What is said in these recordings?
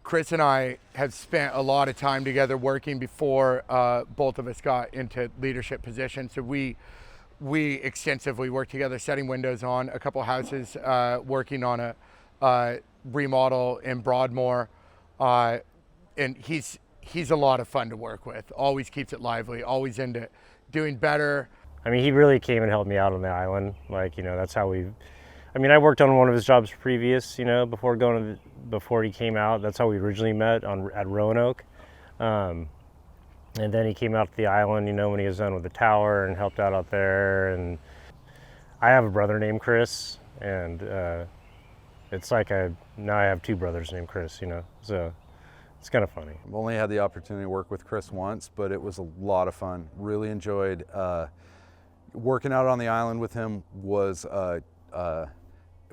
Chris and I have spent a lot of time together working before both of us got into leadership positions. So we extensively worked together, setting windows on a couple houses, working on a remodel in Broadmoor, and he's a lot of fun to work with. Always keeps it lively, always into doing better. I mean, he really came and helped me out on the island. Like, that's how I worked on one of his jobs previous, before he came out. That's how we originally met at Roanoke. And then he came out to the island, when he was done with the tower and helped out there. And I have a brother named Chris, and it's like now I have two brothers named Chris, so it's kind of funny. I've only had the opportunity to work with Chris once, but it was a lot of fun. Really enjoyed working out on the island with him. It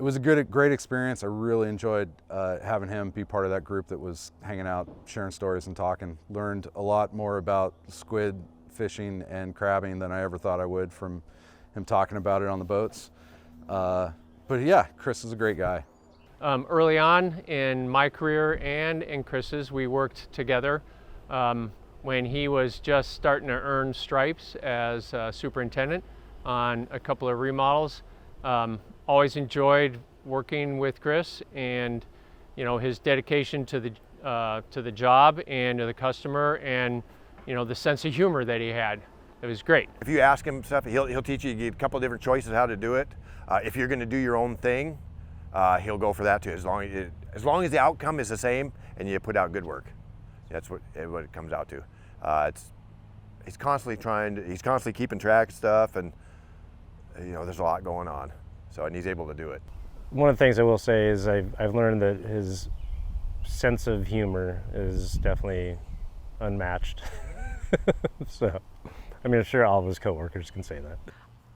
was a great experience. I really enjoyed having him be part of that group that was hanging out, sharing stories and talking. Learned a lot more about squid fishing and crabbing than I ever thought I would from him talking about it on the boats. But yeah, Chris is a great guy. Early on in my career and in Chris's, we worked together when he was just starting to earn stripes as superintendent on a couple of remodels. Always enjoyed working with Chris, and his dedication to the job and to the customer, and the sense of humor that he had. It was great. If you ask him stuff, he'll teach you a couple different choices how to do it. If you're going to do your own thing, he'll go for that too. As long as the outcome is the same and you put out good work, that's what it comes out to. He's constantly keeping track of stuff, and there's a lot going on. So, and he's able to do it. One of the things I will say is I've learned that his sense of humor is definitely unmatched. So, I'm sure all of his coworkers can say that.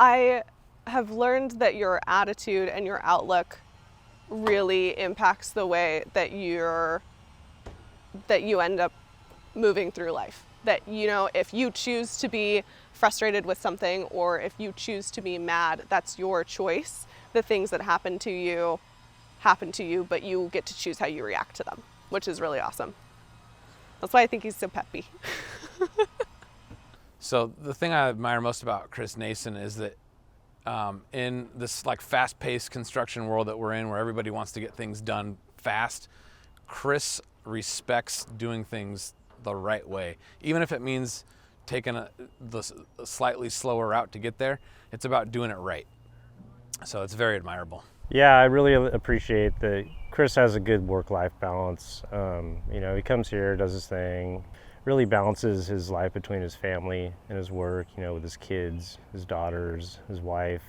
I have learned that your attitude and your outlook really impacts the way that you end up moving through life. That, if you choose to be frustrated with something, or if you choose to be mad, that's your choice. The things that happen to you, but you get to choose how you react to them, which is really awesome. That's why I think he's so peppy. So the thing I admire most about Chris Nason is that in this fast-paced construction world that we're in, where everybody wants to get things done fast, Chris respects doing things the right way. Even if it means taking the slightly slower route to get there, it's about doing it right. So it's very admirable. Yeah, I really appreciate that Chris has a good work-life balance. He comes here, does his thing, really balances his life between his family and his work, with his kids, his daughters, his wife.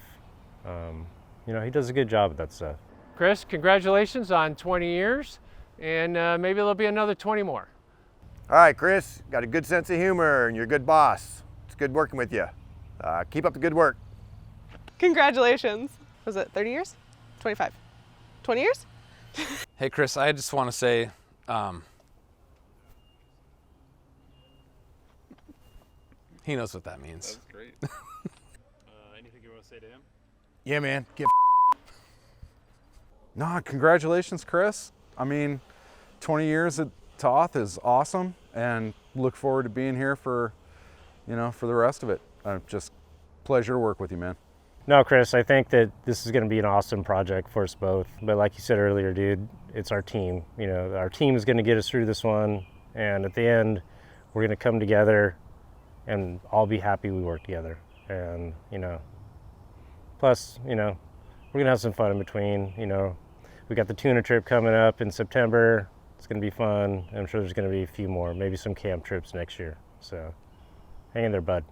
He does a good job at that stuff. Chris, congratulations on 20 years, and maybe there'll be another 20 more. All right, Chris, got a good sense of humor, and you're a good boss. It's good working with you. Keep up the good work. Congratulations. Was it 30 years? 25? 20 years? Hey, Chris, I just want to say, he knows what that means. That's great. Anything you want to say to him? Yeah, man, get Nah, congratulations, Chris. 20 years at Toth is awesome, and look forward to being here for the rest of it. Just pleasure to work with you, man. No, Chris, I think that this is going to be an awesome project for us both. But like you said earlier, dude, it's our team. Our team is going to get us through this one. And at the end, we're going to come together and all be happy we work together. And, plus, we're going to have some fun in between. We got the tuna trip coming up in September. It's going to be fun. I'm sure there's going to be a few more, maybe some camp trips next year. So hang in there, bud.